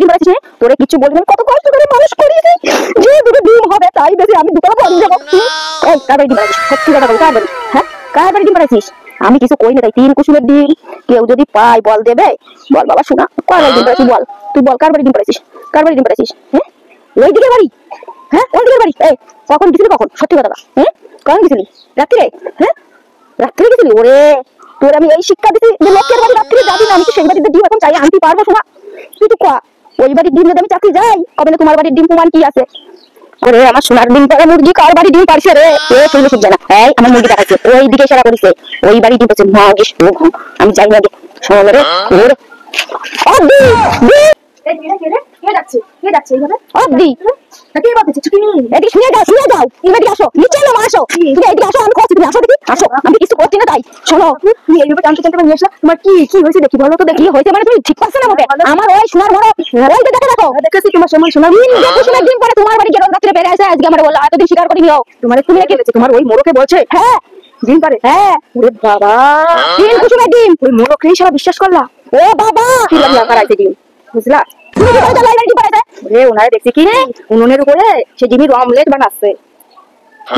ডিম পাড়াইছিস তোরে কিছু বলবি না কত কষ্ট করে মানুষ করিয়েছি যে দুটো ডিম হবে তাই বেশি আমি দুটো বন্ধ দেবো এই কার বাড়ি ডিম পাড়াইছিস সত্যি কথা বল কার বাড়ি হ্যাঁ কার বাড়ি ডিম পাড়াইছিস আমি কিছু কই না তাই 3 কুসুমের ডিম কেউ যদি পায় বল দেবে বল বাবা শোনা কার বাড়ি ডিম পাড়াইছিস বল তুই বল কার বাড়ি ডিম পাড়াইছিস কার বাড়ি ডিম পাড়াইছিস হ্যাঁ ওই দিকে বাড়ি হ্যাঁ কোন দিকে বাড়ি এই কখন গেছিলি কখন সত্যি কথা হ্যাঁ কখন গেছিলি রাত্রে হ্যাঁ রাত্রে গেছিলি ওরে তোর আমি এই শিক্ষা দিছি যে লোকের বাড়ি রাত্রে যাবি না আমি কি সেই বাড়িতে ডিম এখন চাই আনতে পারবো শোনা তুই তো কয়া ওই বাড়ির ডিম যদি আমি চাকরি যাই কবে না তোমার বাড়ির ডিম প্রমাণ কি আছে ওরে আমার সোনার ডিম পাড়া মুরগি কার বাড়ি ডিম পারছে রে এ শুনলে শুনছে না এই আমার মুরগি দেখাচ্ছে ওই দিকে ইশারা করিছে ওই বাড়ি ডিম পাচ্ছে মাগিস আমি যাই না গে শোনা রে ওরে আদি এই দিকে কে যাচ্ছে এইভাবে আদি নাকি বলতেছিস তুমি এদিকে শুনে যাও এদিকে আসো নিচে নাও আসো তুমি এদিকে আসো আমি কইছি তুমি আসো দেখি আসো আমি কিছু করতে না তাই শোনো তুমি এইভাবে টানতে নিয়ে আসলা তোমার কি হয়েছে দেখি বলো তো দেখি হয়েছে মানে তুমি ঠিক পাচ্ছ না আমাকে আমার ওই সোনার বড় ওই তো দেখো দেখেছি তোমার সমান সোনার কুসুমের ডিম পরে তোমার বাড়ি গেলাম রাত্রে বেড়ে আসে আজকে আমার বললা এতদিন স্বীকার করি নিও তোমার তুমি কি হয়েছে তোমার ওই মোরকে বলছে হ্যাঁ ডিম পারে হ্যাঁ ওরে বাবা ডিম কুসুমের ডিম ওই মোরকেই সারা বিশ্বাস করলা ও বাবা কি লাগলা করাইতে ডিম বুঝলা তুমি কি বলতে লাইব্রেরি পড়াইতে রে ওনারে দেখছি কি উনুনের উপরে সে ডিমের অমলেট বানাচ্ছে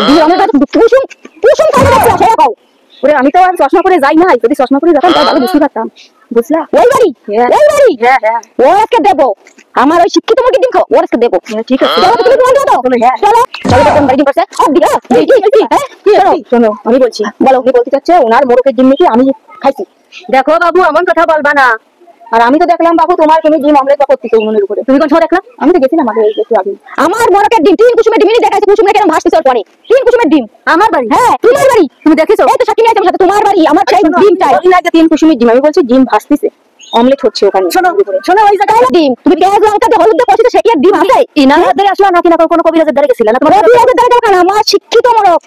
ডিমের অমলেট কুসুম খাওয়া যাচ্ছে সেটা কও ওরে আমি তো আর চশমা করে যাই না যদি চশমা করে যেতাম তাহলে বুঝতে পারতাম বুঝলা ওই বাড়ি হ্যাঁ ও আজকে দেবো আমার ওই শিক্ষিত মুরগি ডিম খাও ওর আজকে দেবো ঠিক আছে তুমি বল দাও হ্যাঁ চলো কোন বাড়ি ডিম করছে ও দিও হ্যাঁ শোনো আমি বলছি বলো কি বলতে চাচ্ছে ওনার মোরকের ডিম নাকি আমি খাইছি দেখো বাবু এমন কথা বলবা না আর আমি তো দেখলাম বাবু তোমার তুমি ডিম অমলেট করতেছো উনুনের উপরে তুমি কোন সময় দেখলা আমি তো গেছিলাম আগে একটু আগে আমার মোরকের ডিম 3 কুসুমের ডিমই দেখাইছে কুসুমের কেন ভাসতেছ পরে 3 কুসুমের ডিম আমার বাড়ি হ্যাঁ তোমার বাড়ি তুমি দেখেছো এই তো সাকিনা আছে সাথে তোমার বাড়ি আমার চাই ডিম চাই ওই লাগে 3 কুসুমের ডিম আমি বলছি ডিম ভাসতেছে অমলেট হচ্ছে ওখানে শোনো ওই জায়গায় ডিম তুমি পেঁয়াজ লঙ্কা দিয়ে হলুদ দিয়ে কষিতে সেই ডিম আছে ইনার ধারে আসলা নাকি না কোনো কবিরাজের ধারে গেছিলা না তোমার কবিরাজের ধারে কেন আমার শিক্ষিত মোরক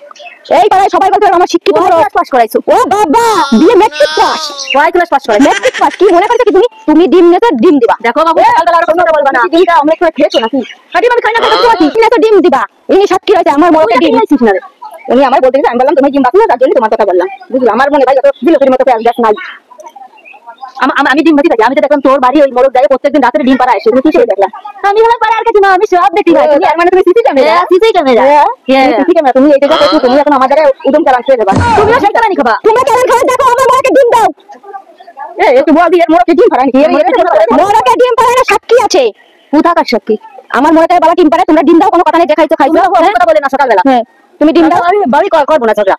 এই পাড়ায় সবাই বলতে আমার শিক্ষিত মোরক পাস করাইছো ও বাবা বিএ মেট্রিক পাস কয় ক্লাস পাস করাইছো মেট্রিক পাস কি মনে করছো কি তুমি ডিম নিতে ডিম দিবা দেখো বাবু কালকে আর কোনো কথা বলবা না ডিমটা অমলেট করে খেয়েছো নাকি কাটি আমি খাই না কত কি না তো ডিম দিবা ইনি সাক্ষী হইছে আমার মোরকের ডিম আইছিস না রে তুমি আমার বলতে আমি বললাম তুমি ডিম বাকি না তার জন্য তোমার কথা বললাম বুঝলা আমার মনে ভাই যত বিলকের মতো পেঁয়াজ গাছ নাই আমি ডিম ভাজি খাই আমি তো দেখলাম তোর বাড়ি ওই মোরক জায়গায় প্রত্যেকদিন রাতে ডিম পাড়া আসে তুমি কি করে দেখলা আমি হলাম পাড়া আর কিছু না আমি সব দেখি ভাই তুমি আর মানে তুমি সিসি ক্যামেরা তুমি এই জায়গা দেখো তুমি এখন আমার জায়গায় উদম চালান খেয়ে দেবা তুমিও সেই কারণে খাবা তোমরা কেন খাওয়া দেখো আমার মোরকে ডিম দাও একটু বল দিয়ে মোরকে ডিম পাড়া নাকি মোরকে ডিম পাড়া সাক্ষী আছে কোথাকার সাক্ষী আমার মোরকে বাবা ডিম পাড়া তোমরা ডিম দাও কোনো কথা নেই দেখাইছো খাইছো কথা বলে না সকালবেলা তুমি ডিম দাও আমি বাড়ি করব না ঝগড়া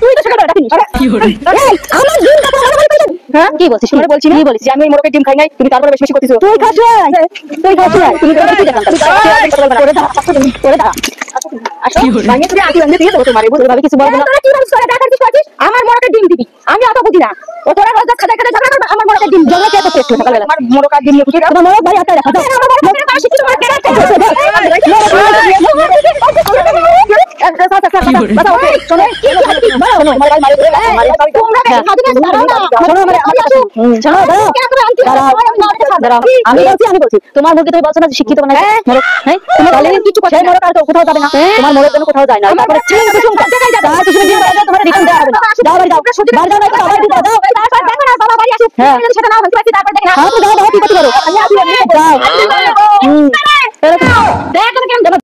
তুই তো সকালবেলা ডাকিনি কি হরে আমার ডিম দাও হ্যাঁ কি বলছিস তুমি বলছিস কি বলিস আমি মোরকের ডিম খাই নাই তুমি তারপরে বেশি করতেছো তুই খাস তুমি তো কি দেখান করে দাও আসো ভাঙে তুই আগে ভাঙে দিয়ে দেবো তোমারে বুঝতে ভাবি কিছু বলবো না তোরা কি বলছিস টাকা কিছু করছিস আমার মোরকের ডিম দিবি আমি অত বুঝি না ও তোরা রোজ খাদা খাদা ঝগড়া করবে আমার মোরকের ডিম ঝগড়া কে করতে সকালবেলা আমার মোরকের ডিম নিয়ে খুশি তোমার মোরক ভাই আটা রাখা আমার মোরকের পাশে কিছু মোরক কেন আছে আমি বলছি তোমার মুরগি তুমি বলছো না শিক্ষিত না তুমি বলে কিছু কথা মোরক আর কোথাও যাবে না তোমার মোরক জন্য কোথাও যায় না তারপরে তোমার রিটার্ন দেওয়া হবে না যাও বাড়ি যাও বাড়ি যাও না বাড়ি দাও তারপর দেখো না বাবা বাড়ি আসো তুমি সেটা নাও হচ্ছে তারপর দেখো হ্যাঁ তো যাও কি করতে পারো যাও দেখ কেন